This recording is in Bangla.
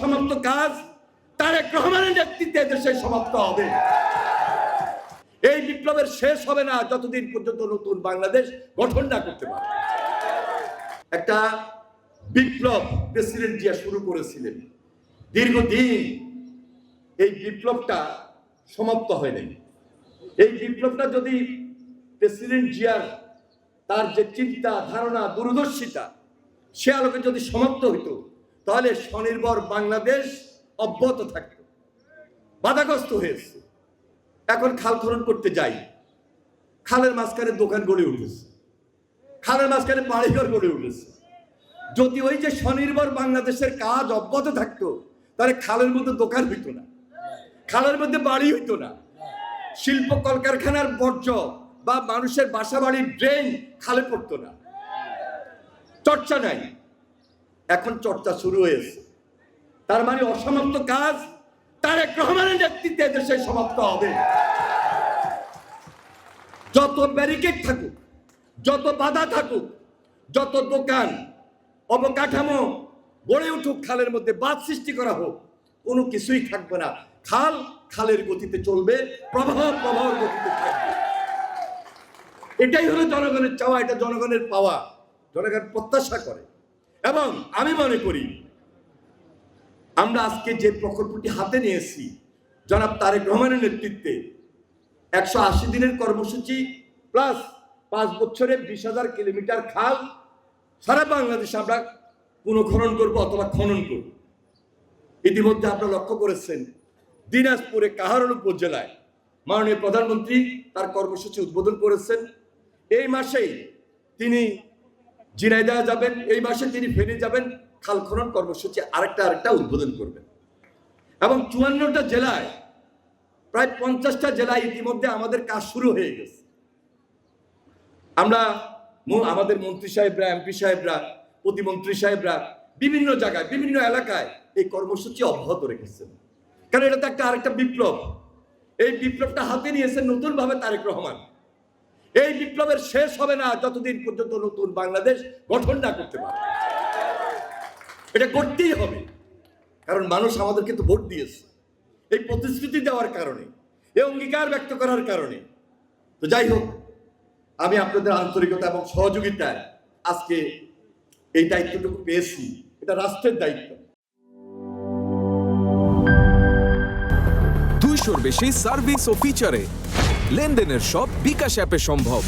অসমাপ্ত কাজ তারেক রহমানের নেতৃত্বে দেশে সমাপ্ত হবে। এই বিপ্লবের শেষ হবে না যতদিন পর্যন্ত নতুন বাংলাদেশ গঠন না করতে পারে। একটা বিপ্লব প্রেসিডেন্ট জিয়া শুরু করেছিলেন, দীর্ঘদিন এই বিপ্লবটা সমাপ্ত হয়নি। এই বিপ্লবটা যদি প্রেসিডেন্ট জিয়ার তার যে চিন্তা ধারণা দূরদর্শিতা সে আলোকে যদি সমাপ্ত হইতো তাহলে স্বনির্ভর বাংলাদেশ অব্যাহত থাকত। বাধাগ্রস্ত হয়েছে। এখন খাল খনন করতে যাই, খালের মাঝখানে দোকান গড়ে উঠেছে, খালের মাঝখানে বাড়িঘর গড়ে উঠেছে। যদি ওই যে স্বনির্ভর বাংলাদেশের কাজ অব্যাহত থাকতো তাহলে খালের মধ্যে দোকান হইতো না, খালের মধ্যে বাড়ি হইতো না, শিল্প কলকারখানার বর্জ্য বা মানুষের বাসা বাড়ির ড্রেন খালে পড়তো না। চর্চা নাই, এখন চর্চা শুরু হয়েছে। তার মানে অসমাপ্ত কাজ তারেক রহমানের নেতৃত্বে দেশে সমাপ্ত হবে। যত ব্যারিকেড থাকুক, যত বাধা থাকুক, যত দোকান অবকাঠামো গড়ে উঠুক, খালের মধ্যে বাঁধ সৃষ্টি করা হোক, কোনো কিছুই থাকবে না। খাল খালের গতিতে চলবে, প্রবাহের গতিতে থাকবে। এটাই হলো জনগণের চাওয়া, এটা জনগণের পাওয়া, জনগণ প্রত্যাশা করে। এবং আমি মনে করি আমরা আজকে যে প্রকল্পটি হাতে নিয়েছি জনাব তারেক রহমানের নেতৃত্বে 180 দিনের কর্মসূচি প্লাস 5 বছরে 20,000 কিলোমিটার খাল সারা বাংলাদেশে আমরা পুনঃখনন করব অথবা খনন করব। ইতিমধ্যে আপনারা লক্ষ্য করেছেন দিনাজপুরে কাহারোল উপজেলায় মাননীয় প্রধানমন্ত্রী তার কর্মসূচি উদ্বোধন করেছেন। এই মাসেই তিনি ঝিনাইদহ যাবেন, এই মাসে তিনি ফেনী যাবেন, খাল খনন কর্মসূচি আরেকটা উদ্বোধন করবেন। এবং 54টা জেলায় প্রায় 50টা জেলায় ইতিমধ্যে আমাদের কাজ শুরু হয়ে গেছে। আমরা আমাদের মন্ত্রী সাহেবরা, এমপি সাহেবরা, প্রতিমন্ত্রী সাহেবরা বিভিন্ন জায়গায় বিভিন্ন এলাকায় এই কর্মসূচি অব্যাহত রেখেছেন। কারণ এটা তো আরেকটা বিপ্লব। এই বিপ্লবটা হাতে নিয়েছেন নতুন ভাবে তারেক রহমান। এই বিপ্লবের শেষ হবে না যতদিন পর্যন্ত নতুন বাংলাদেশ গঠন না করতে পারে। এটা করতেই হবে, কারণ মানুষ আমাদেরকে তো ভোট দিয়েছে এই প্রতিশ্রুতি দেওয়ার কারণে, এই অঙ্গীকার ব্যক্ত করার কারণে। তো যাই হোক, আমি আপনাদের আন্তরিকতা এবং সহযোগিতায় আজকে এই দায়িত্বটুকু পেয়েছি। এটা রাষ্ট্রের দায়িত্ব। 200-র বেশি সার্ভিস ও ফিচারে লেনদেনের সব বিকাশ অ্যাপে সম্ভব।